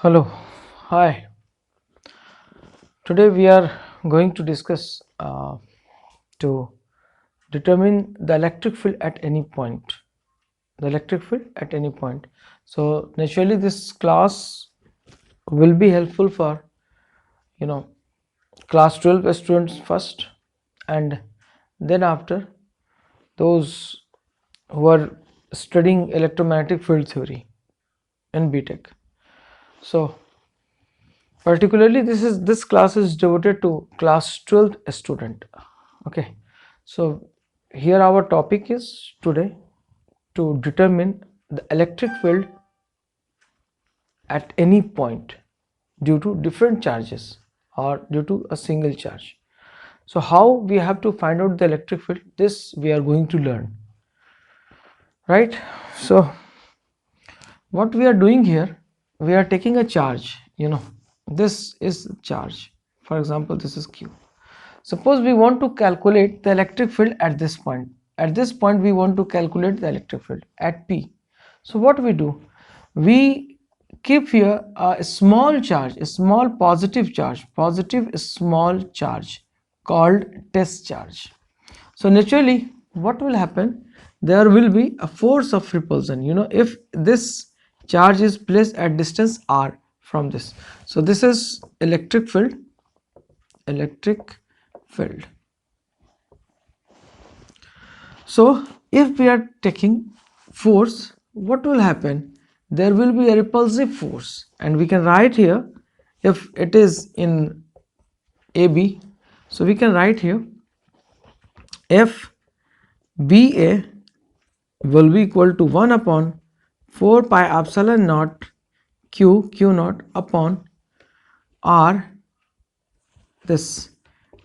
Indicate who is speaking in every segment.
Speaker 1: Hello, hi. Today we are going to discuss to determine the electric field at any point. The electric field at any point. So naturally, this class will be helpful for you know class 12 students first, and then after those who are studying electromagnetic field theory in BTech. So particularly this class is devoted to class 12th student. Okay, so here our topic is today to determine the electric field at any point due to different charges or due to a single charge. So how we have to find out the electric field, this we are going to learn, right? So what we are doing here, we are taking a charge, this is charge. For example, this is Q. Suppose we want to calculate the electric field at this point. At this point we want to calculate the electric field at P. So what we do, we keep here a small charge, a small positive charge, positive small charge called test charge. So naturally what will happen, there will be a force of repulsion, if this charge is placed at distance r from this. So this is electric field. So if we are taking force, what will happen, there will be a repulsive force, and we can write here, if it is in AB, so we can write here F BA will be equal to 1 upon 4 pi epsilon naught q naught upon r, this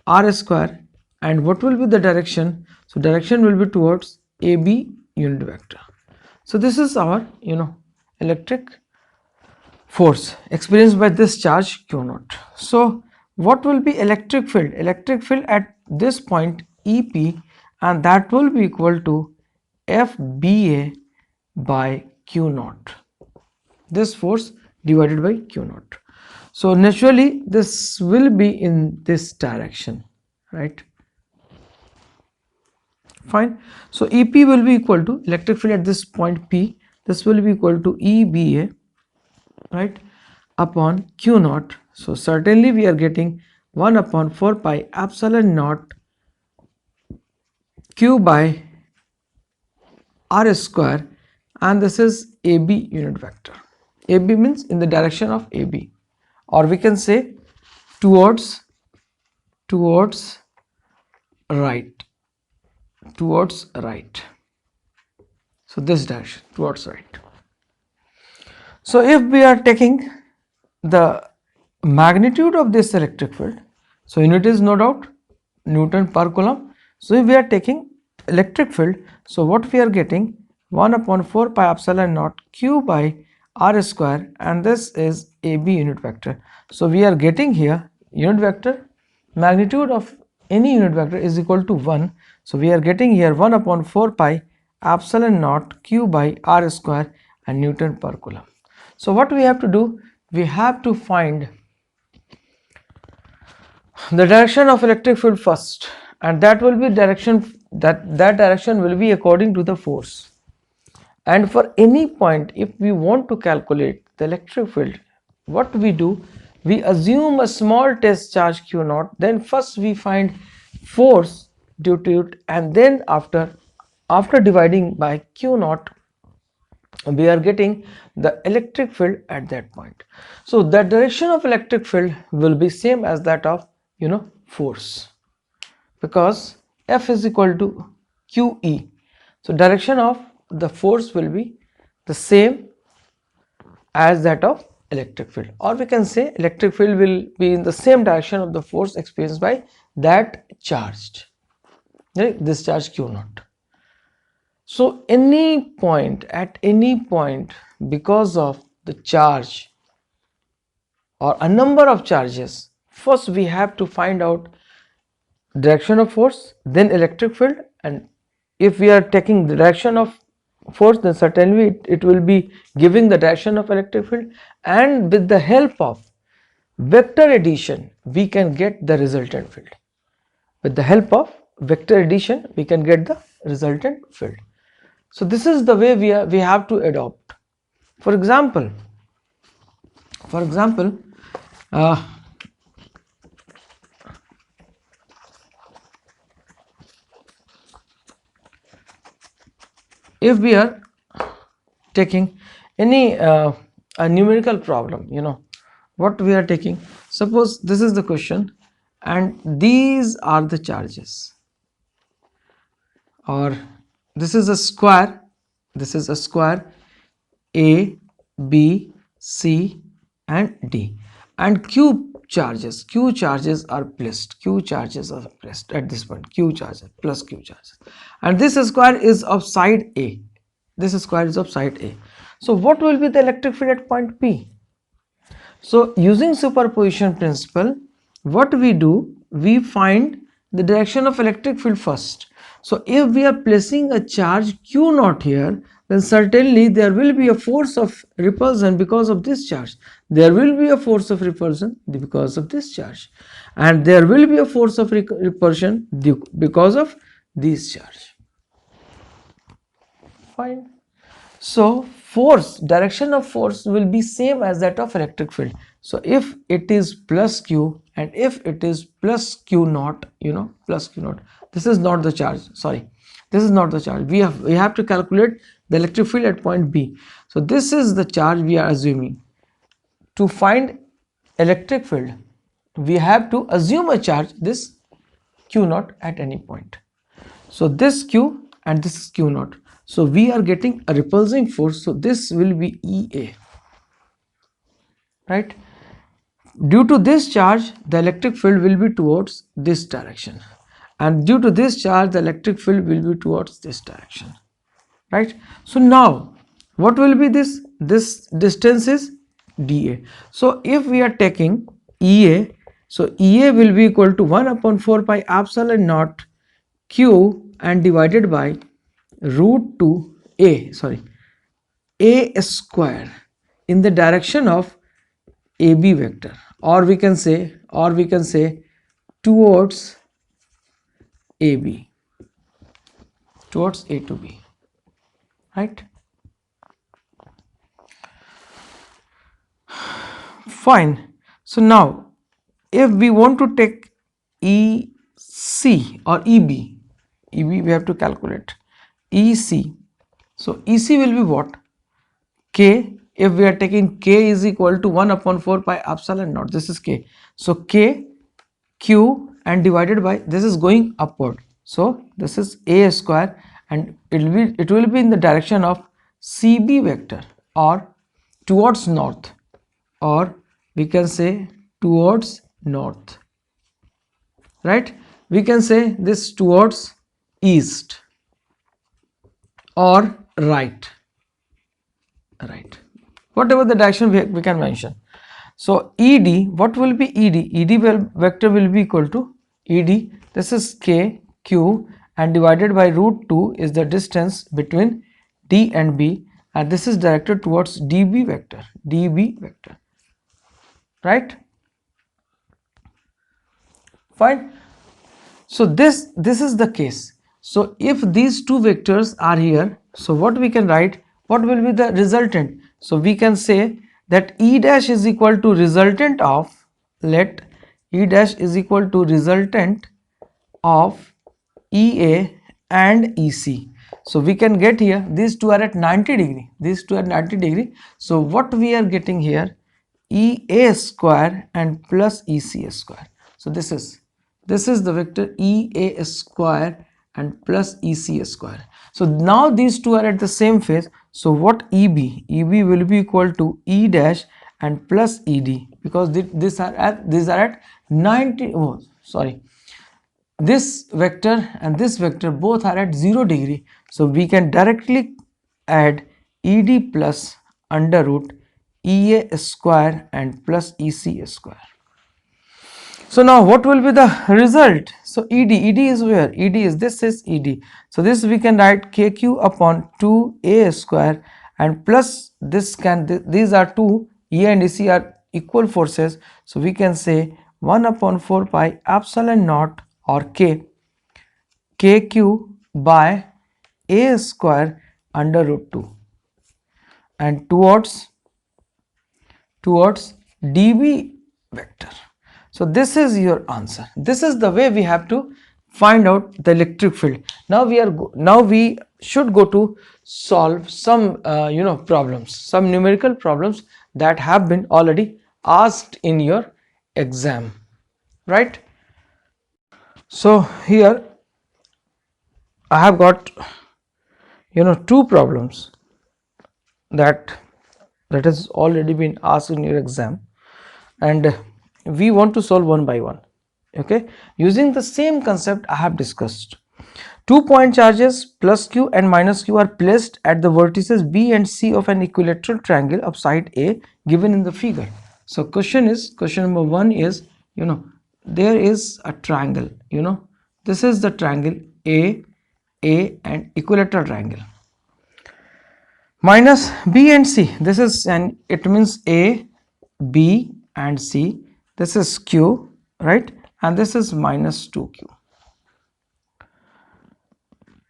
Speaker 1: r square. And what will be the direction? So direction will be towards AB unit vector. So this is our electric force experienced by this charge q naught. So what will be electric field? Electric field at this point EP, and that will be equal to FBA by q naught, this force divided by q naught. So naturally this will be in this direction, right? Fine. So EP will be equal to electric field at this point P, this will be equal to EBA, right, upon q naught. So certainly we are getting 1 upon 4 pi epsilon naught q by r square, and this is AB unit vector. AB means in the direction of AB, or we can say towards right, so this direction, towards right. So if we are taking the magnitude of this electric field, so unit is no doubt Newton per coulomb. So if we are taking electric field, so what we are getting, 1 upon 4 pi epsilon naught q by r square, and this is AB unit vector. So we are getting here unit vector, magnitude of any unit vector is equal to 1. So we are getting here 1 upon 4 pi epsilon naught q by r square and Newton per coulomb. So what we have to do, we have to find the direction of electric field first, and that will be direction, that direction will be according to the force. And for any point, if we want to calculate the electric field, what we do, we assume a small test charge q naught, then first we find force due to it, and then after dividing by q naught, we are getting the electric field at that point. So the direction of electric field will be same as that of force, because F is equal to QE. So direction of the force will be the same as that of electric field, or we can say electric field will be in the same direction of the force experienced by that charged, right, this charge q naught. So any point, at any point, because of the charge or a number of charges, first we have to find out direction of force, then electric field, and if we are taking the direction of force, then certainly it will be giving the direction of electric field, and with the help of vector addition we can get the resultant field. With the help of vector addition we can get the resultant field. So this is the way we have to adopt. For example, uh, if we are taking any a numerical problem, what we are taking, suppose this is the question and these are the charges, or this is a square, A, B, C and D, and q charges are placed, at this point, q charges plus q charges, and this square is of side A, so what will be the electric field at point P? So using superposition principle, what we do, we find the direction of electric field first. So if we are placing a charge q naught here, then certainly there will be a force of repulsion because of this charge. There will be a force of repulsion because of this charge, and there will be a force of repulsion because of this charge. Fine. So force, direction of force will be same as that of electric field. So if it is plus q and if it is plus q naught, plus q naught, this is not the charge, sorry, this is not the charge. We have to calculate the electric field at point B. So this is the charge we are assuming. To find electric field, we have to assume a charge, this q naught, at any point. So this q and this is q naught. So we are getting a repulsing force, so this will be EA, right? Due to this charge, the electric field will be towards this direction, and due to this charge, the electric field will be towards this direction, right? So now what will be this distance is dA. So if we are taking EA, so EA will be equal to 1 upon 4 pi epsilon naught q and divided by root 2 a square in the direction of AB vector, or we can say towards AB, towards A to B, right? Fine. So now if we want to take EC or EB we have to calculate EC. So EC will be what? K. If we are taking K is equal to 1 upon 4 pi epsilon naught, this is K. So K, Q and divided by, this is going upward, so this is A square, and it will be in the direction of CB vector, or towards north, or we can say towards north, right? We can say this towards east or right, whatever the direction we can mention. So ED, what will be ED? Vector will be equal to ED, this is K, Q and divided by root 2 is the distance between D and B, and this is directed towards DB vector, right? Fine. So this is the case. So if these two vectors are here, so what we can write, what will be the resultant? So we can say that E dash is equal to resultant of, let E dash is equal to resultant of EA and EC. So we can get here, these two are at 90 degree, so what we are getting here, EA square and plus EC square. So this is the vector EA square and plus EC square. So now these two are at the same phase, so what EB will be equal to E dash and plus ED, because these are at 90, oh sorry, this vector and this vector both are at 0 degree, so we can directly add ED plus under root EA square and plus EC square. So now what will be the result? So ED is where? ED is, this is ED. So this we can write KQ upon 2A square, and plus this these are two, E and EC are equal forces. So we can say 1 upon 4 pi epsilon naught, or KQ by A square under root 2, and towards dB vector. So this is your answer. This is the way we have to find out the electric field. Now we should go to solve some problems, some numerical problems that have been already asked in your exam, right? So here I have got two problems that has already been asked in your exam, and we want to solve one by one. Okay, using the same concept I have discussed. 2-point charges plus q and minus q are placed at the vertices B and C of an equilateral triangle of side A given in the figure. So question number 1 is, there is a triangle, this is the triangle A and equilateral triangle. Minus B and C, this is, and it means A, B and C, this is Q, right, and this is minus 2Q.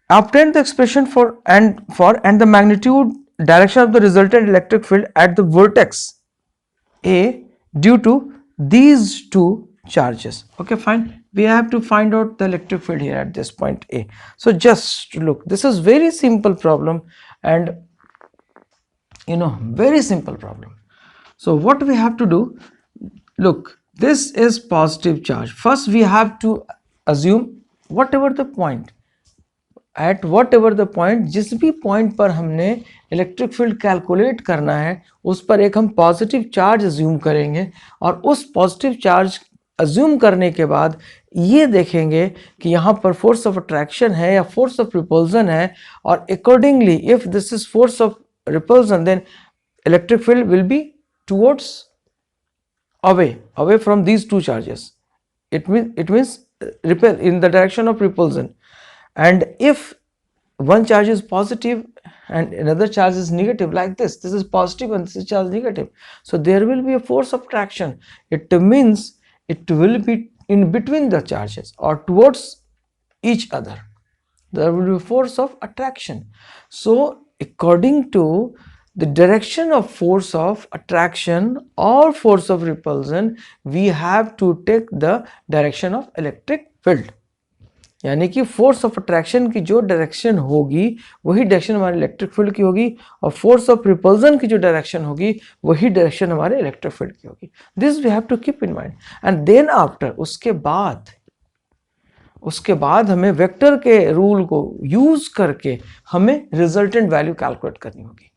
Speaker 1: Obtain the expression for the magnitude, direction of the resultant electric field at the vertex A due to these two charges. Okay, fine. We have to find out the electric field here at this point A. So just look, this is very simple problem, and very simple problem. So what we have to do, look, this is positive charge. First we have to assume whatever the point, जिस भी point पर हमने electric field calculate करना है, उस पर एक हम पॉजिटिव चार्ज अज्यूम करेंगे, और उस पॉजिटिव चार्ज अज्यूम करने के बाद ये देखेंगे कि यहाँ पर फोर्स ऑफ अट्रैक्शन है या फोर्स ऑफ रिपल्जन है, और accordingly if this is force of repulsion, then electric field will be towards away from these two charges. It means repel in the direction of repulsion. And if one charge is positive and another charge is negative, like this is positive and this is charge negative, so there will be a force of attraction. It means it will be in between the charges or towards each other. There will be a force of attraction. So according to the direction of force of attraction or force of repulsion, we have to take the direction of electric field. यानी कि force of attraction की जो direction होगी वही direction हमारे electric field की होगी, और फोर्स ऑफ रिपल्जन की जो डायरेक्शन होगी वही डायरेक्शन हमारे इलेक्ट्रिक फील्ड की होगी. This we have to keep in mind. And then after, उसके बाद हमें वेक्टर के रूल को यूज करके हमें रिजल्टेंट वैल्यू कैलकुलेट करनी होगी.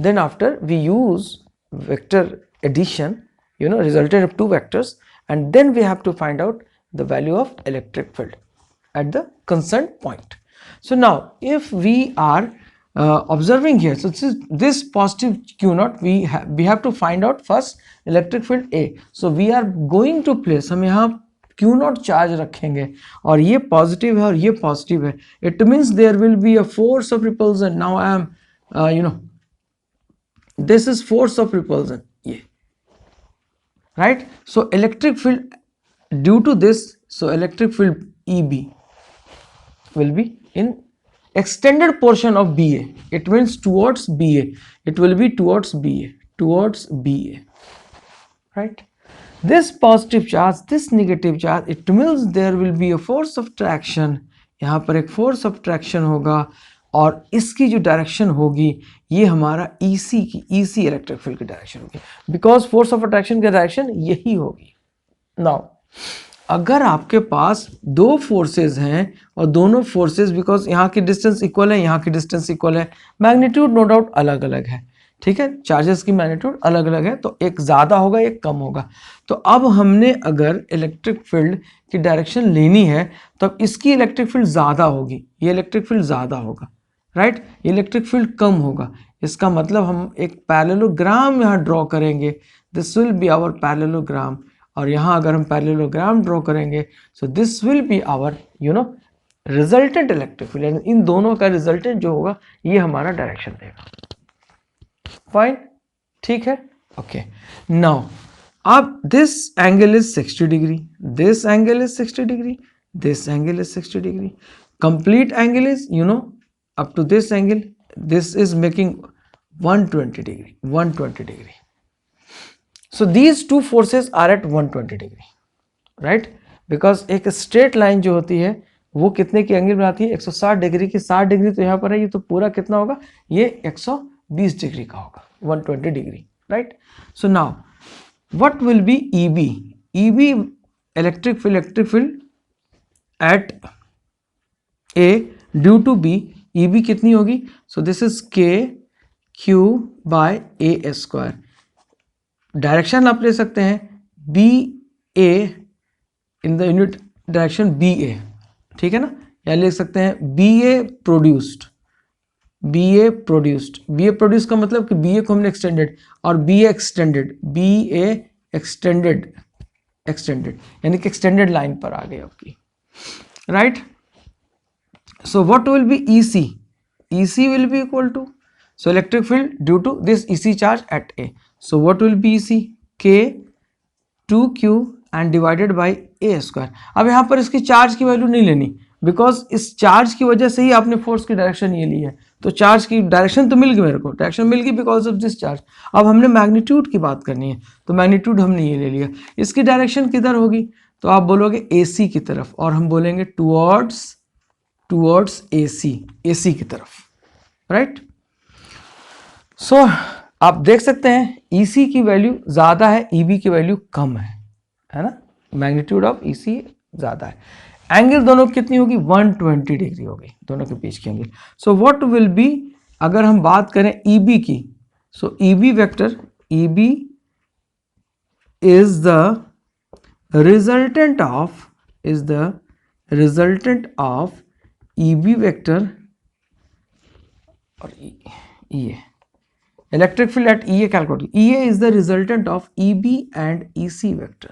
Speaker 1: Then after we use vector addition, resultant of two vectors, and then we have to find out the value of electric field at the concerned point. So now if we are observing here, so this positive q naught, we have to find out first electric field A. So we are going to place, हम यहाँ q naught charge रखेंगे और ये positive है और ये positive है. It means there will be a force of repulsion. Now I am this is force of repulsion, ये, right? So electric field due to this, so electric field EB will be in extended portion of BA. It means towards BA. It will be towards BA, right? This positive charge, this negative charge, it means there will be a force of traction. यहाँ पर एक force of traction होगा, और इसकी जो direction होगी ये हमारा EC इलेक्ट्रिक फील्ड की डायरेक्शन होगी, बिकॉज फोर्स ऑफ अट्रैक्शन की डायरेक्शन यही होगी. नाउ अगर आपके पास दो फोर्सेस हैं और दोनों फोर्सेस, बिकॉज यहाँ की डिस्टेंस इक्वल है, यहाँ की डिस्टेंस इक्वल है, मैग्नीट्यूड नो डाउट अलग अलग है, ठीक है, चार्जेस की मैग्नीट्यूड अलग अलग है, तो एक ज़्यादा होगा एक कम होगा. तो अब हमने अगर इलेक्ट्रिक फील्ड की डायरेक्शन लेनी है तो अब इसकी इलेक्ट्रिक फील्ड ज़्यादा होगी, ये इलेक्ट्रिक फील्ड ज़्यादा होगा, राइट, ये इलेक्ट्रिक फील्ड कम होगा. इसका मतलब हम एक पैरेललोग्राम यहाँ ड्रॉ करेंगे. This will be our parallelogram, और यहाँ अगर हम पैरेललोग्राम ड्रॉ करेंगे, so this will be our resultant electric field, यानी इन दोनों का रिजल्टेंट जो होगा ये हमारा डायरेक्शन देगा। फाइन, ठीक है, ओके। नाउ अब this angle is 60 degree, this angle is 60 degree, this angle is 60 degree, complete angle is up to this angle, this is making 120 degree, 120 degree. So these two forces are at 120 degree, right? Because एक straight line जो होती है वो कितने की angle बनाती है, 160 degree की। 60 डिग्री तो यहाँ पर है, ये तो पूरा कितना होगा, ये 120 डिग्री का होगा, 120 degree, right? So now what will be EB? EB electric field at A due to B, EB कितनी होगी? So this is K Q by A square. Direction आप ले सकते हैं B A in the unit direction B A, ठीक है ना, या लिख सकते हैं B A produced, B A produced, B A produced का मतलब कि B A को हमने एक्सटेंडेड और B A extended, B A extended, यानी कि एक्सटेंडेड लाइन पर आ गई आपकी, right? So what will be EC? EC will be equal to, so electric field due to this EC charge at A. So what will be EC? K 2Q and divided by A square. अब यहाँ पर इसकी charge की value नहीं लेनी, because इस charge की वजह से ही आपने फोर्स की डायरेक्शन ये ली है, तो चार्ज की डायरेक्शन तो मिल गई, मेरे को डायरेक्शन मिल गई बिकॉज ऑफ दिस चार्ज। अब हमने मैग्नीट्यूड की बात करनी है, तो मैग्नीट्यूड हमने ये ले लिया। इसकी डायरेक्शन किधर होगी, तो आप बोलोगे AC की तरफ, और हम बोलेंगे टूवर्ड्स AC की तरफ, राइट? सो आप देख सकते हैं EC की वैल्यू ज़्यादा है, EB की वैल्यू कम है ना, मैग्नीट्यूड ऑफ EC ज़्यादा है। एंगल दोनों की कितनी होगी, 120 डिग्री होगी दोनों के बीच की angle. So what will B, अगर हम बात करें EB की, सो EB vector, EB is the resultant of EB vector और EA, electric field at EA calculate, EA is the resultant of EB and EC vector,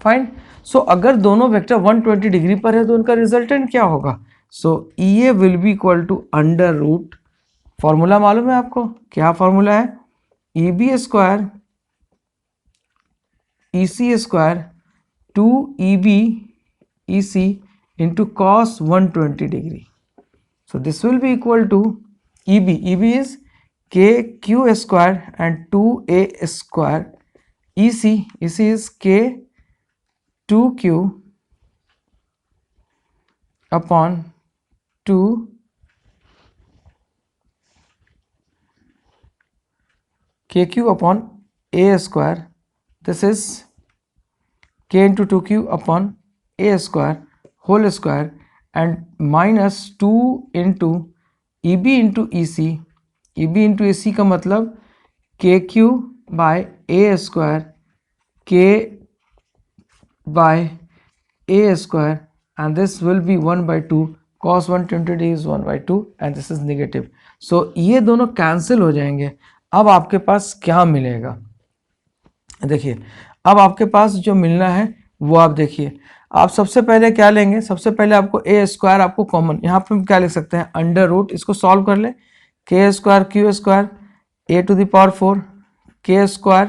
Speaker 1: fine. So अगर दोनों vector 120 degree पर है तो उनका रिजल्टेंट क्या होगा, so EA will be equal to under root, formula मालूम है आपको, क्या फॉर्मूला है, EB square EC square 2EB EC into cos 120 degree. So this will be equal to EB is KQ square and 2A square, EC is K 2Q upon 2 KQ upon A square, this is K into 2Q upon A square whole square and minus 2 into EB into EC, EB into AC का मतलब KQ by A square K by A square, and this will be 1 by 2, cos 120 is 1 by 2 and this is negative. So ये दोनों cancel हो जाएंगे। अब आपके पास क्या मिलेगा, देखिए अब आपके पास जो मिलना है वो आप देखिए, आप सबसे पहले क्या लेंगे, सबसे पहले आपको ए स्क्वायर आपको कॉमन, यहाँ पे हम क्या लिख सकते हैं, अंडर रूट, इसको सॉल्व कर ले, K square Q square A to the power 4 K square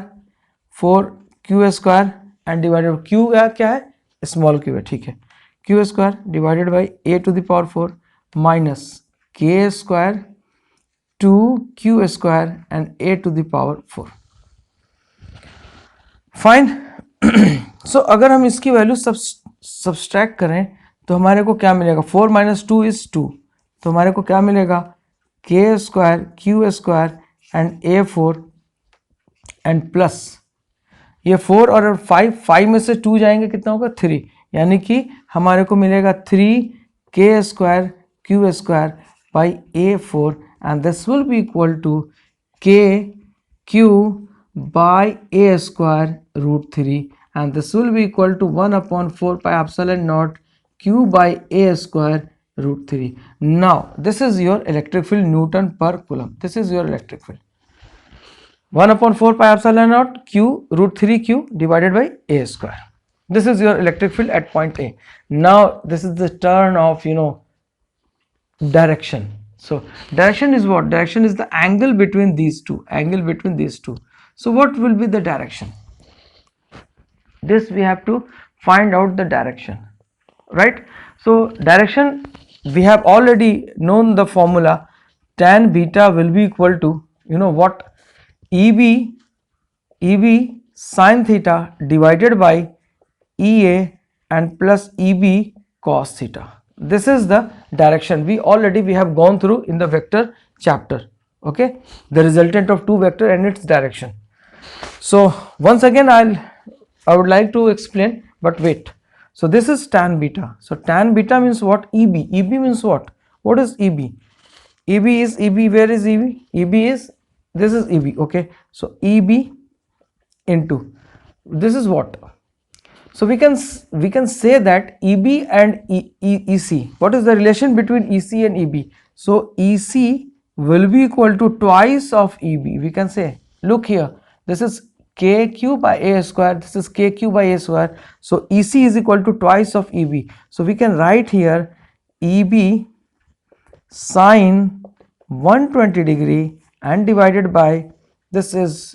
Speaker 1: 4 Q square and divided Q क्या है, स्मॉल क्यू है, ठीक है, Q square divided by A to the power 4 minus K square 2 Q square and A to the power 4, fine. So अगर हम इसकी value subtract करें तो हमारे को क्या मिलेगा, 4 माइनस 2 इज 2, तो हमारे को क्या मिलेगा, के square Q square and A 4 and plus ये 4 और 5 में से 2 जाएंगे कितना होगा 3, यानी कि हमारे को मिलेगा 3 K square Q square by A 4 and this will be equal to K Q by a square root 3 and this will be equal to 1 upon 4 pi epsilon naught q by a square root 3. Now this is your electric field Newton per coulomb, this is your electric field 1 upon 4 pi epsilon naught q root 3 q divided by a square. This is your electric field at point A. Now this is the turn of direction. So direction is what? Direction is the angle between these two. So what will be the direction? This we have to find out the direction, right? So direction, we have already known the formula. Tan beta will be equal to what? EB sin theta divided by EA and plus EB cos theta. This is the direction. We have gone through in the vector chapter. Okay, the resultant of two vector and its direction. So once again I would like to explain, but wait. So this is tan beta. So tan beta means what? EB. EB means what? What is EB? EB is EB. Where is EB? EB is, this is EB. Okay, so EB into, this is what? So we can say that EB and EC. What is the relation between EC and EB? So EC will be equal to twice of EB. We can say, look here, this is KQ by A square, this is KQ by A square. So EC is equal to twice of EB. So we can write here EB sine 120 degree and divided by, this is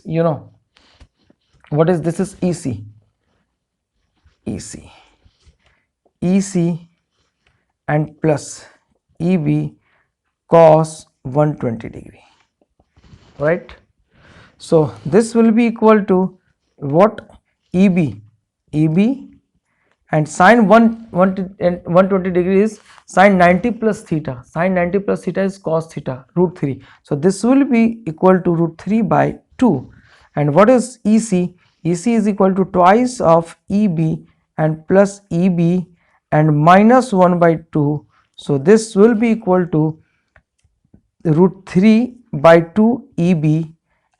Speaker 1: what is this? Is EC. EC and plus EB cos 120 degree, right? So this will be equal to what? EB and sine 120 degree is sine 90 plus theta. Sine 90 plus theta is cos theta, root 3. So this will be equal to root 3 by 2. And what is EC? EC is equal to twice of EB and plus EB and minus 1 by 2. So this will be equal to root 3 by 2 EB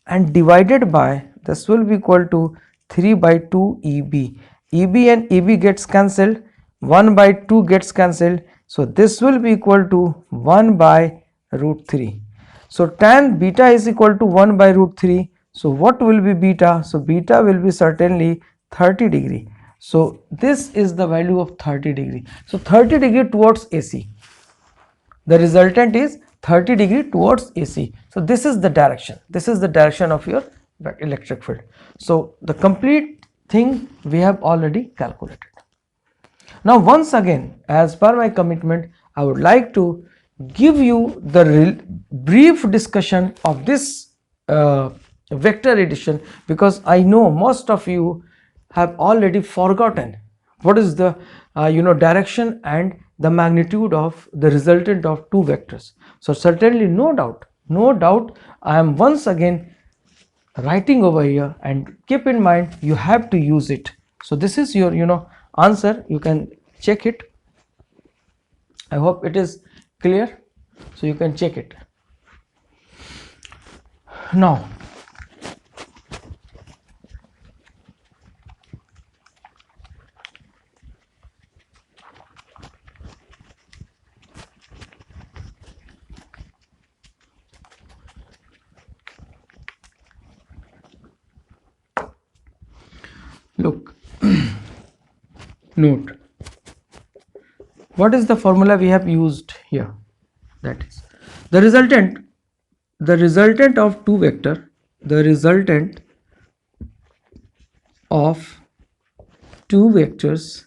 Speaker 1: and divided by, this will be equal to 3 by 2 EB. EB and EB gets cancelled, 1 by 2 gets cancelled. So this will be equal to 1 by root 3. So tan beta is equal to 1 by root 3. So what will be beta? So beta will be certainly 30 degree. So this is the value of 30 degree. So 30 degree towards AC. The resultant is 30 degree towards AC. So this is the direction. This is the direction of your electric field. So the complete thing we have already calculated. Now once again, as per my commitment, I would like to give you the brief discussion of this vector addition, because I know most of you have already forgotten what is the direction and the magnitude of the resultant of two vectors. So certainly no doubt I am once again writing over here, and keep in mind you have to use it. So this is your answer. You can check it. I hope it is clear. So you can check it. Now look, note, what is the formula we have used here? That is the resultant of two vector, the resultant of two vectors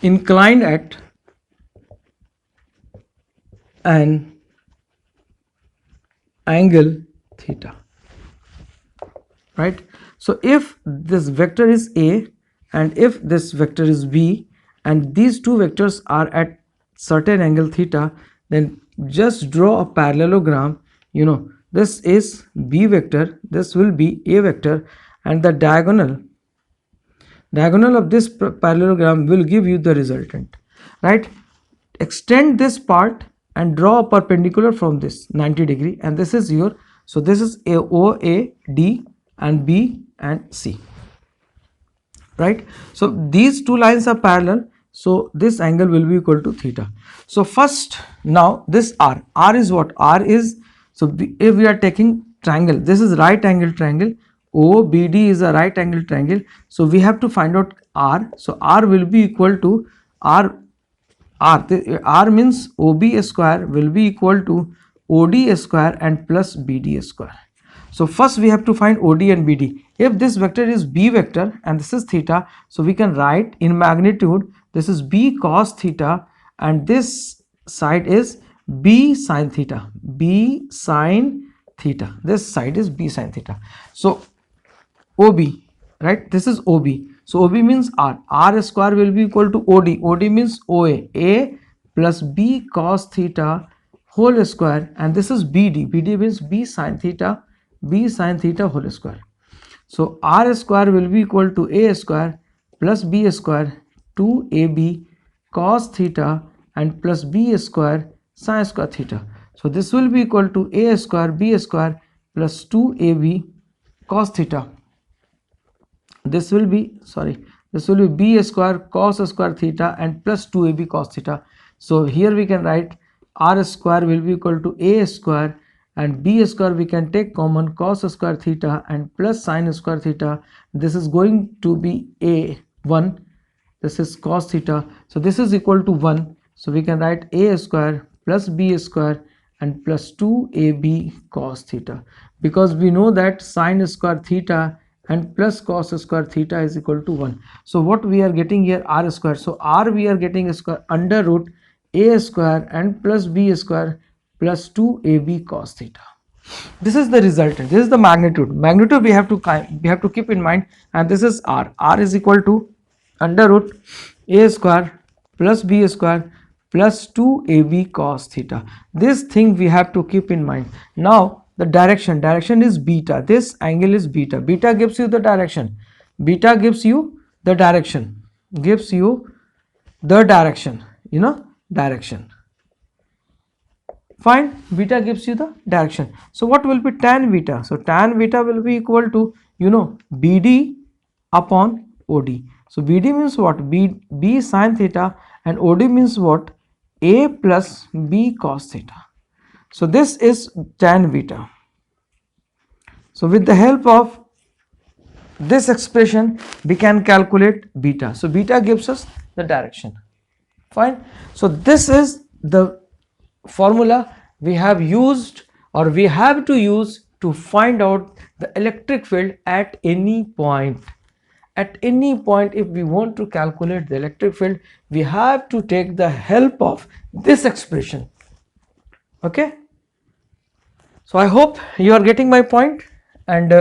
Speaker 1: inclined at an angle theta, right? So if this vector is A and if this vector is B and these two vectors are at certain angle theta, then just draw a parallelogram. This is B vector, this will be A vector, and the diagonal of this parallelogram will give you the resultant, right? Extend this part and draw a perpendicular from this 90 degree, and this is your, so this is O, A, D and B and C, right? So these two lines are parallel, so this angle will be equal to theta. So first, now this R is what? R is So if we are taking triangle, this is right angle triangle, OBD is a right angle triangle, so we have to find out R. So R will be equal to R means OB square will be equal to OD square and plus BD square. So first we have to find OD and BD. If this vector is B vector and this is theta, so we can write in magnitude this is B cos theta and this side is B sin theta. B sin theta. This side is B sin theta. So OB, right? This is OB. So OB means R. R square will be equal to OD. OD means OA. A plus B cos theta whole square, and this is BD. BD means B sin theta. B sin theta whole square. So R square will be equal to A square plus B square 2AB cos theta and plus B square sin square theta. So this will be equal to A square B square plus 2AB cos theta. This will be B square cos square theta and plus 2AB cos theta. So here we can write R square will be equal to A square and B square we can take common cos square theta and plus sin square theta. This is going to be A1, this is cos theta, so this is equal to 1. So we can write A square plus B square and plus 2AB cos theta, because we know that sin square theta and plus cos square theta is equal to 1. So what we are getting here, R square. So R we are getting square under root A square and plus B square plus 2AB cos theta. This is the resultant. This is the magnitude. Magnitude we have to keep in mind, and this is R. R is equal to under root A square plus B square plus 2AB cos theta. This thing we have to keep in mind. Now the direction is beta. This angle is beta. Beta gives you the direction. Beta gives you the direction. Direction. Fine. Beta gives you the direction. So what will be tan beta? So tan beta will be equal to BD upon OD. So BD means what? B sin theta, and OD means what? A plus B cos theta. So this is tan beta. So with the help of this expression we can calculate beta. So beta gives us the direction. Fine. So this is the formula we have used, or we have to use, to find out the electric field at any point. At any point, if we want to calculate the electric field, we have to take the help of this expression. Okay. So I hope you are getting my point, and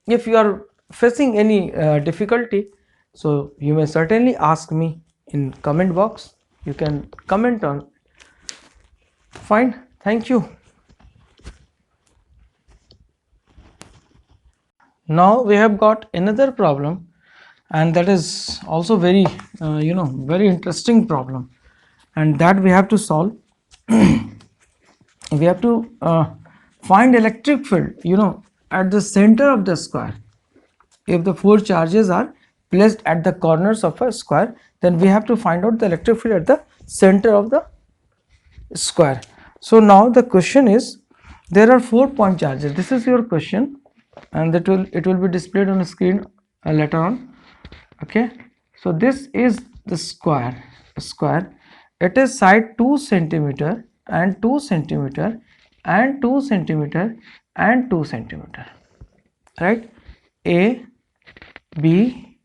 Speaker 1: if you are facing any difficulty, so you may certainly ask me in comment box. You can comment on. Fine. Thank you. Now we have got another problem, and that is also very very interesting problem, and that we have to solve. We have to find electric field at the center of the square. If the four charges are placed at the corners of a square, then we have to find out the electric field at the center of the square. So now the question is, there are 4 point charges. This is your question, and it will be displayed on the screen later on. Okay, so this is the square. It is side 2 centimeter and 2 centimeter and 2 centimeter and 2 centimeter, right? A, B,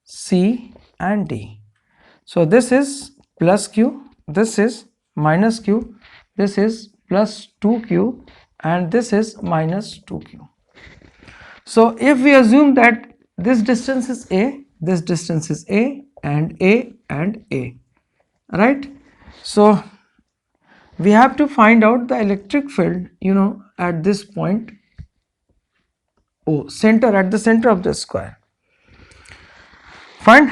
Speaker 1: C and D. So this is plus Q, this is minus Q, this is plus 2Q, and this is minus 2Q. So if we assume that this distance is A, this distance is A and A and A, right? So we have to find out the electric field at this point O, at the center of the square. Fine.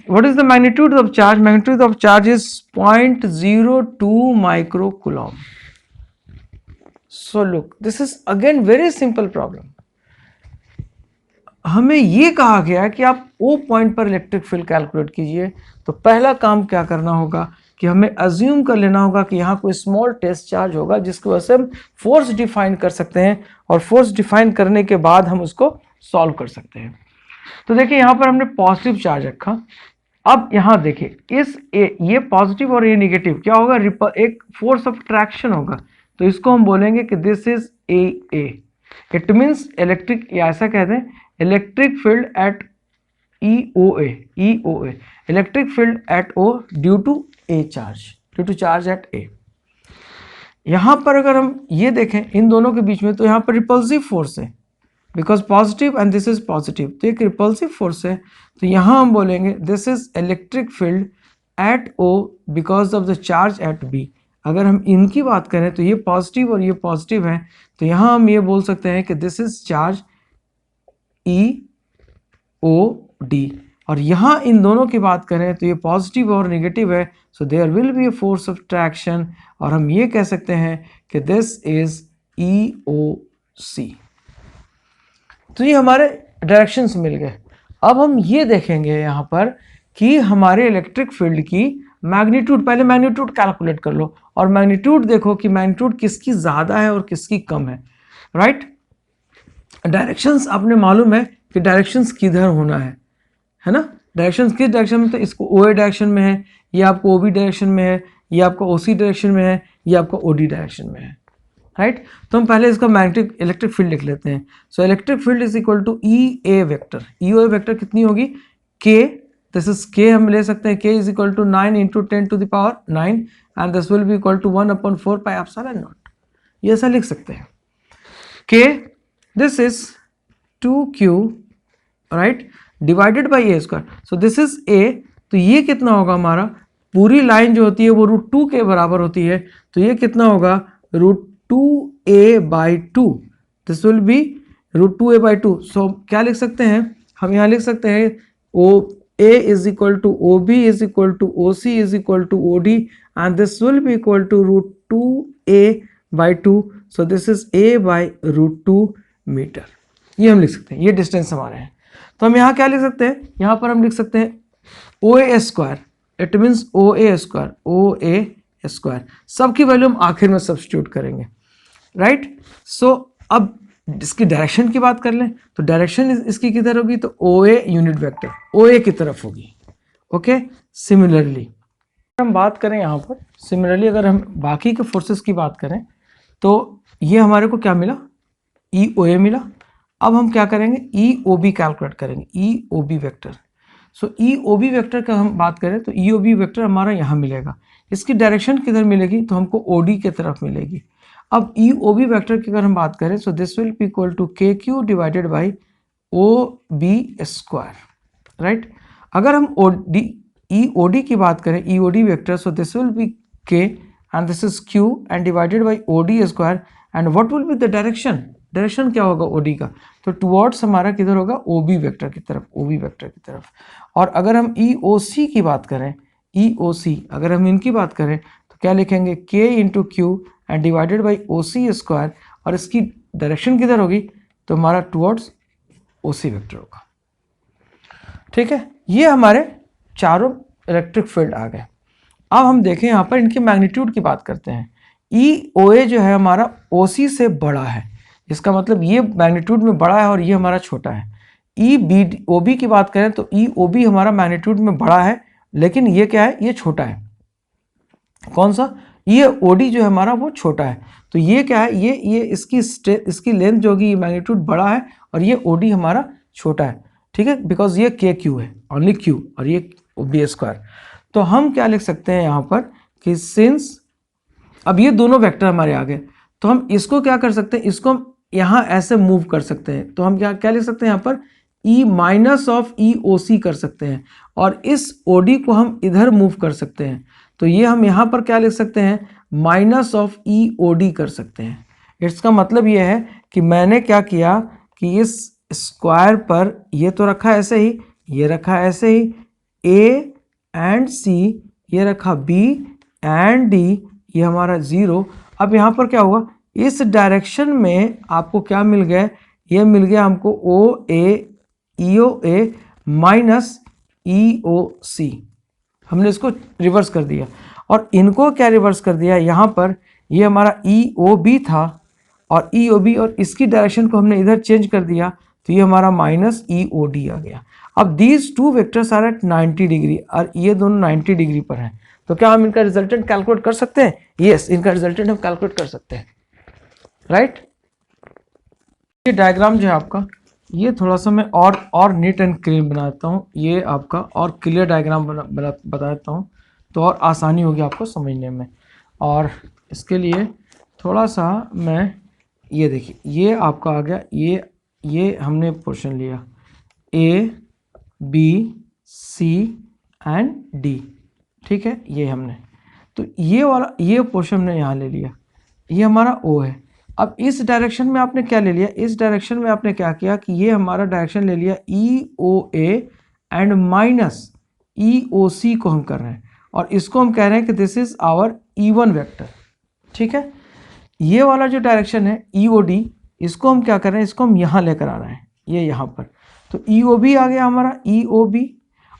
Speaker 1: What is the magnitude of charge? Magnitude of charge is 0.02 microcoulomb. So look, this is again very simple problem. हमें ये कहा गया कि आप O point पर electric field calculate कीजिए. तो पहला काम क्या करना होगा कि हमें अज्यूम कर लेना होगा कि यहाँ कोई स्मॉल टेस्ट चार्ज होगा जिसकी वजह से हम फोर्स डिफाइन कर सकते हैं, और फोर्स डिफाइन करने के बाद हम उसको सॉल्व कर सकते हैं। तो देखिए यहाँ पर हमने पॉजिटिव चार्ज रखा। अब यहाँ देखिए ये पॉजिटिव और ये नेगेटिव क्या होगा, एक फोर्स ऑफ अट्रैक्शन होगा। तो इसको हम बोलेंगे कि this is A. It means electric, या ऐसा कहते हैं electric field at EOA electric field at O due to charge at A। यहाँ पर अगर हम ये देखें इन दोनों के बीच में, तो यहाँ पर रिपल्सिव फोर्स है, because positive and this is positive, तो एक रिपल्सिव फोर्स है। तो यहाँ हम बोलेंगे this is electric field at O because of the charge at B। अगर हम इनकी बात करें तो ये पॉजिटिव और ये पॉजिटिव है, तो यहाँ हम ये बोल सकते हैं कि दिस इज चार्ज EOD। और यहाँ इन दोनों की बात करें तो ये पॉजिटिव और नेगेटिव है, so there will be a force of attraction, और हम ये कह सकते हैं कि दिस इज EOC। तो ये हमारे डायरेक्शंस मिल गए। अब हम ये देखेंगे यहाँ पर कि हमारे इलेक्ट्रिक फील्ड की मैग्नीट्यूड, पहले मैग्नीट्यूड कैलकुलेट कर लो, और मैग्नीट्यूड देखो कि मैग्नीट्यूड किसकी ज़्यादा है और किसकी कम है, राइट। डायरेक्शंस आपने मालूम है कि डायरेक्शंस किधर होना है ना, डायरेक्शंस किस डायरेक्शन में, तो इसको OA डायरेक्शन में है, ये आपको OB डायरेक्शन में है, ये आपको OC डायरेक्शन में है, ये आपको OD डायरेक्शन में है, राइट। तो हम पहले इसका मैग्नेटिक इलेक्ट्रिक फील्ड लिख लेते हैं। So electric field is equal to EA vector. EOA vector कितनी होगी, K, दिस इज K हम ले सकते हैं, K is equal to 9 into 10 to the power 9 and this will be equal to 1/4 pi epsilon naught. ये ऐसा लिख सकते हैं। K, this is 2Q, right, divided by A square. So this is A, तो ये कितना होगा हमारा, पूरी लाइन जो होती है वो √2 के बराबर होती है, तो ये कितना होगा √2A/2। This will B √2A/2। सो क्या लिख सकते हैं हम, यहाँ लिख सकते हैं A is equal to OB is equal to OC is equal to OD and this will be equal to √2A/2। So this is A/√2 metre. ये हम लिख सकते हैं, ये डिस्टेंस हमारे हैं। तो हम यहाँ क्या लिख सकते हैं, यहाँ पर हम लिख सकते हैं OA square, it means OA square. सबकी वैल्यू हम आखिर में सब्स्टिट्यूट करेंगे, राइट। सो अब इसकी डायरेक्शन की बात कर लें, तो डायरेक्शन इसकी किधर होगी, तो OA यूनिट वेक्टर OA की तरफ होगी, ओके। सिमिलरली हम बात करें यहाँ पर, सिमिलरली अगर हम बाकी के फोर्सेस की बात करें, तो ये हमारे को क्या मिला, EOA मिला। अब हम क्या करेंगे, EOB कैलकुलेट करेंगे, EOB वेक्टर। सो EOB वेक्टर का हम बात करें तो EOB वेक्टर हमारा यहाँ मिलेगा। इसकी डायरेक्शन किधर मिलेगी, तो हमको OD की तरफ मिलेगी। अब EOB वेक्टर की अगर हम बात करें, so this will be equal to KQ divided by OB square, right. अगर हम EOD की बात करें, EOD vector, so this will be K and this is Q and divided by OD square and what will be the direction, direction क्या होगा OD का, तो towards हमारा किधर होगा, OB वेक्टर की तरफ, OB वेक्टर की तरफ। और अगर हम EOC की बात करें, EOC अगर हम इनकी बात करें तो क्या लिखेंगे, K into Q and divided by OC square, और इसकी डायरेक्शन किधर होगी, तो हमारा टुवर्ड्स OC वेक्टर होगा, ठीक है। ये हमारे चारों इलेक्ट्रिक फील्ड आ गए। अब हम देखें यहाँ पर इनकी मैग्नीट्यूड की बात करते हैं। EOA जो है हमारा OC से बड़ा है, इसका मतलब ये मैग्नीट्यूड में बड़ा है और ये हमारा छोटा है। OB की बात करें तो EOB हमारा मैग्नीट्यूड में बड़ा है, लेकिन ये क्या है, ये छोटा है। कौन सा, ये OD जो है हमारा वो छोटा है। तो ये क्या है, ये इसकी लेंथ जो होगी, ये मैग्नीट्यूड बड़ा है और ये OD हमारा छोटा है, ठीक है, बिकॉज ये KQ है, ओनली Q, और ये OB स्क्वायर। तो हम क्या लिख सकते हैं यहाँ पर कि सिंस अब ये दोनों वेक्टर हमारे आ गए, तो हम इसको क्या कर सकते हैं, इसको हम यहाँ ऐसे मूव कर सकते हैं। तो हम क्या लिख सकते हैं यहाँ पर, E माइनस ऑफ EOC कर सकते हैं, और इस OD को हम इधर मूव कर सकते हैं। तो ये हम यहाँ पर क्या लिख सकते हैं, माइनस ऑफ EOD कर सकते हैं। इसका मतलब ये है कि मैंने क्या किया कि इस स्क्वायर पर ये तो रखा ऐसे ही, ये रखा ऐसे ही, A एंड C, ये रखा B एंड D, ये हमारा 0। अब यहाँ पर क्या हुआ, इस डायरेक्शन में आपको क्या मिल गया, ये मिल गया हमको EOA माइनस EOC। हमने इसको रिवर्स कर दिया, और इनको क्या रिवर्स कर दिया, यहाँ पर ये हमारा EOB था और EOB और इसकी डायरेक्शन को हमने इधर चेंज कर दिया तो ये हमारा माइनस EOD आ गया। अब these two vectors are at 90 degree और ये दोनों 90 डिग्री पर हैं, तो क्या हम इनका रिजल्टेंट कैलकुलेट कर सकते हैं? यस, इनका रिजल्टेंट हम कैलकुलेट कर सकते हैं, राइट। ये डायग्राम जो है आपका, ये थोड़ा सा मैं और नीट एंड क्लीन बनाता हूँ, ये आपका और क्लियर डायग्राम बता देता हूँ तो और आसानी होगी आपको समझने में। और इसके लिए थोड़ा सा मैं, ये देखिए, ये आपका आ गया, ये हमने पोर्शन लिया A, B, C and D, ठीक है, ये हमने, तो ये वाला ये पोर्शन हमने यहाँ ले लिया, ये हमारा O है। अब इस डायरेक्शन में आपने क्या ले लिया, इस डायरेक्शन में आपने क्या किया कि ये हमारा डायरेक्शन ले लिया EOA एंड माइनस EOC को हम कर रहे हैं और इसको हम कह रहे हैं कि this is our E1 vector, ठीक है। ये वाला जो डायरेक्शन है EOD, इसको हम क्या कर रहे हैं, इसको हम यहाँ लेकर आ रहे हैं, ये यहाँ पर, तो EOB आ गया हमारा EOB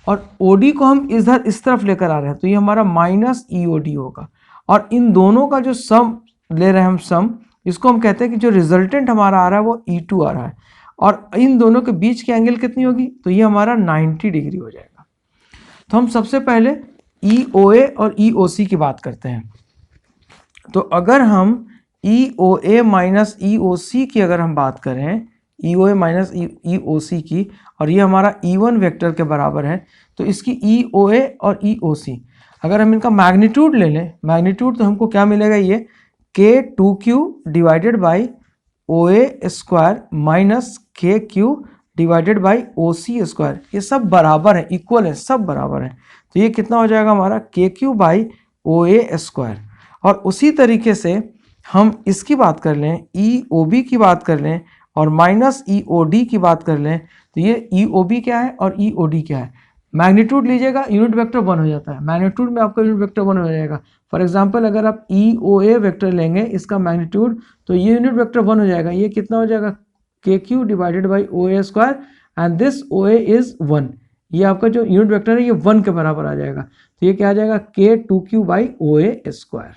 Speaker 1: और OD को हम इधर इस तरफ लेकर आ रहे हैं तो ये हमारा माइनस EOD होगा। और इन दोनों का जो सम ले रहे हैं हम सम, इसको हम कहते हैं कि जो रिजल्टेंट हमारा आ रहा है वो E2 आ रहा है और इन दोनों के बीच की एंगल कितनी होगी, तो ये हमारा 90 डिग्री हो जाएगा। तो हम सबसे पहले EOA और EOC की बात करते हैं। तो अगर हम EOA माइनस EOC की अगर हम बात करें, EOA माइनस EOC की, और ये हमारा E1 वेक्टर के बराबर है, तो इसकी EOA और EOC अगर हम इनका मैग्नीट्यूड ले लें, मैग्नीट्यूड तो हमको क्या मिलेगा, ये K2Q divided by OA square minus KQ divided by OC square, ये सब बराबर है, इक्वल है, सब बराबर है, तो ये कितना हो जाएगा हमारा KQ बाई OA स्क्वायर। और उसी तरीके से हम इसकी बात कर लें, EOB की बात कर लें और माइनस EOD की बात कर लें, तो ये EOB क्या है और EOD क्या है, मैग्नीट्यूड लीजिएगा, यूनिट वेक्टर 1 हो जाता है, मैग्नीट्यूड में आपका यूनिट वेक्टर 1 हो जाएगा। फॉर एग्जांपल अगर आप EOA वेक्टर लेंगे, इसका मैग्नीट्यूड, तो ये यूनिट वेक्टर 1 हो जाएगा, ये कितना हो जाएगा, KQ divided by OA square and this OA is 1, ये आपका जो यूनिट वेक्टर है ये 1 के बराबर आ जाएगा, तो ये क्या आ जाएगा, K2Q बाई OA स्क्वायर,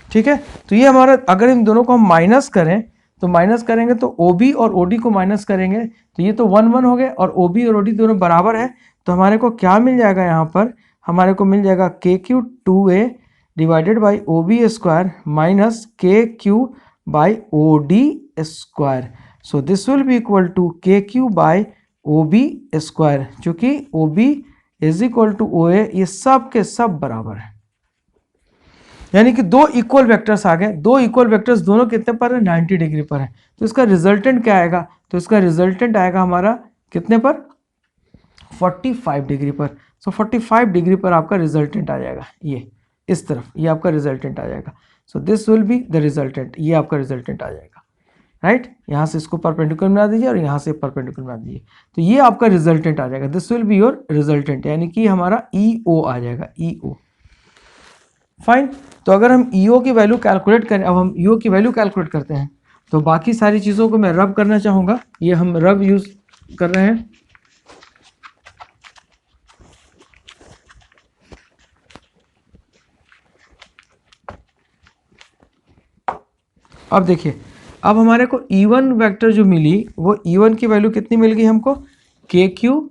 Speaker 1: ठीक है। तो ये हमारा, अगर इन दोनों को हम माइनस करें, तो माइनस करेंगे तो OB और OD को माइनस करेंगे तो ये तो 1 1 हो गए और OB और OD दोनों बराबर है, तो हमारे को क्या मिल जाएगा, यहाँ पर हमारे को मिल जाएगा KQ 2A divided by OB स्क्वायर minus KQ by OD square. So this will be equal to KQ by OB square, चूँकि OB is equal to OA, ये सब के सब बराबर है, यानी कि दो इक्वल वेक्टर्स आ गए, दो इक्वल वेक्टर्स दोनों कितने पर है, 90 डिग्री पर है, तो इसका रिजल्टेंट क्या आएगा, तो इसका रिजल्टेंट आएगा हमारा कितने पर, 45 डिग्री पर। सो 45 डिग्री पर आपका रिजल्टेंट आ जाएगा, ये इस तरफ, ये आपका रिजल्टेंट आ जाएगा। सो this will be the resultant, ये आपका रिजल्टेंट आ जाएगा, राइट। यहाँ से इसको परपेंडिकुलर बना दीजिए और यहाँ से परपेंडिकुलर बना दीजिए, तो ये आपका रिजल्टेंट आ जाएगा, this will be your resultant, यानी कि हमारा EO आ जाएगा, EO, फाइन। तो अगर हम EO की वैल्यू कैलकुलेट करें, अब हम EO की वैल्यू कैलकुलेट करते हैं, तो बाकी सारी चीज़ों को मैं रब करना चाहूँगा, ये हम रब यूज़ कर रहे हैं। अब देखिए, अब हमारे को E1 वेक्टर जो मिली, वो E1 की वैल्यू कितनी मिल गई हमको, KQ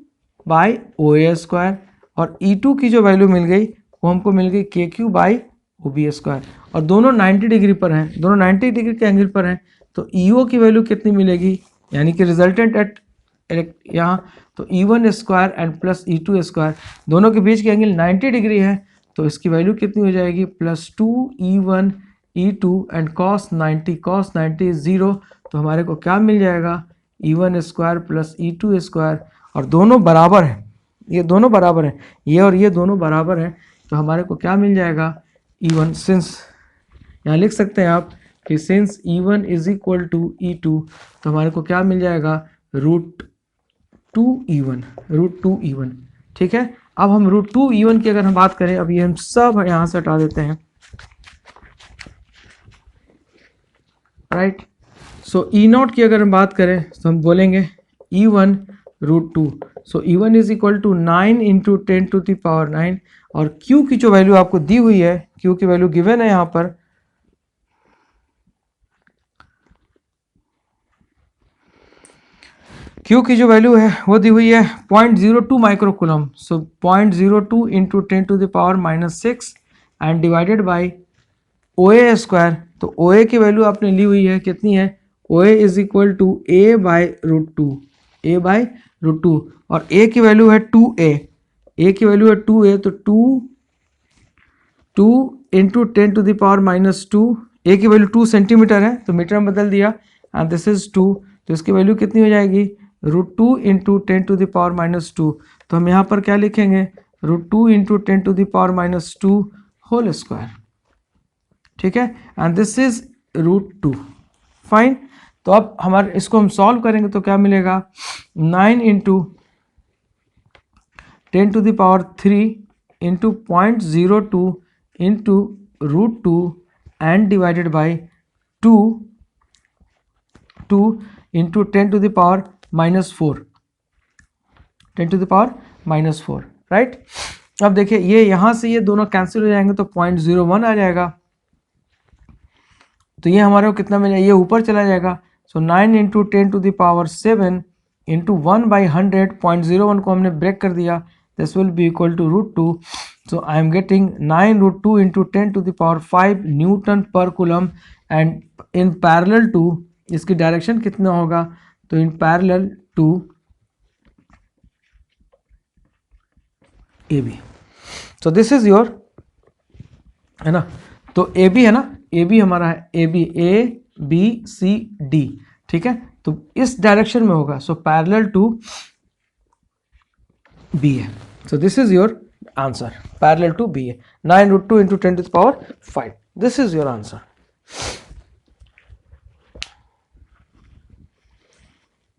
Speaker 1: बाई OA स्क्वायर, और E2 की जो वैल्यू मिल गई वो हमको मिल गई KQ बाई OB स्क्वायर, और दोनों 90 डिग्री पर हैं, दोनों 90 डिग्री के एंगल पर हैं, तो EO की वैल्यू कितनी मिलेगी, यानी कि रिजल्टेंट एट यहाँ, तो E1 square and plus E2 square, दोनों के बीच की एंगल 90 डिग्री है, तो इसकी वैल्यू कितनी हो जाएगी, plus 2E1 E2 and cos 90 is 0, तो हमारे को क्या मिल जाएगा, E1 square plus E2 square, और दोनों बराबर हैं, ये दोनों बराबर हैं, ये और ये दोनों बराबर हैं, तो हमारे को क्या मिल जाएगा, E1, सिंस यहाँ लिख सकते हैं आप कि since E1 is equal to E2, तो हमारे को क्या मिल जाएगा, √2E1, ठीक है। अब हम √2E1 की अगर हम बात करें, अब ये हम सब यहाँ से हटा देते हैं, राइट। सो E0 की अगर हम बात करें तो हम बोलेंगे E1 √2. So E1 is equal to 9 into 10⁻9 और Q की जो वैल्यू आपको दी हुई है, Q की वैल्यू गिवन है यहाँ पर, Q की जो वैल्यू है वो दी हुई है 0.02 microcoulomb. So 0.02 into 10⁻6 and divided by OA square. तो OA की वैल्यू आपने ली हुई है कितनी है, OA is equal to A by √2, A by √2 और A की वैल्यू है 2A, A की वैल्यू है 2A, तो 2 इंटू 10⁻², A की वैल्यू 2 सेंटीमीटर है तो मीटर में बदल दिया एंड दिस इज 2, तो इसकी वैल्यू कितनी हो जाएगी, √2 इंटू 10⁻². तो हम यहाँ पर क्या लिखेंगे, √2 इंटू 10⁻² होल स्क्वायर. ठीक है, एंड दिस इज √2. फाइन. तो अब हमारे इसको हम सॉल्व करेंगे तो क्या मिलेगा, 9 into 10⁻³ into 0.02 into √2 and divided by 2 into 10⁻⁻4, 10⁻⁻4, right. अब देखिए ये यहाँ से ये दोनों कैंसिल हो जाएंगे तो 0.01 आ जाएगा, तो ये हमारे को कितना मिलेगा, ये ऊपर चला जाएगा. सो 9 इंटू 10⁻7 इंटू 1/100, 0.01 को हमने ब्रेक कर दिया, this will be equal to √2. So I am getting 9√2 into 10⁵ newton per coulomb and in parallel to, इसकी डायरेक्शन कितना होगा, तो in parallel to AB. So this is your, है ना, तो AB है ना, AB हमारा है AB, ABCD. ठीक है, तो इस डायरेक्शन में होगा, सो पैरेलल टू B है. So this is your answer, parallel to B है, 9√2 into 10⁵. This is your answer.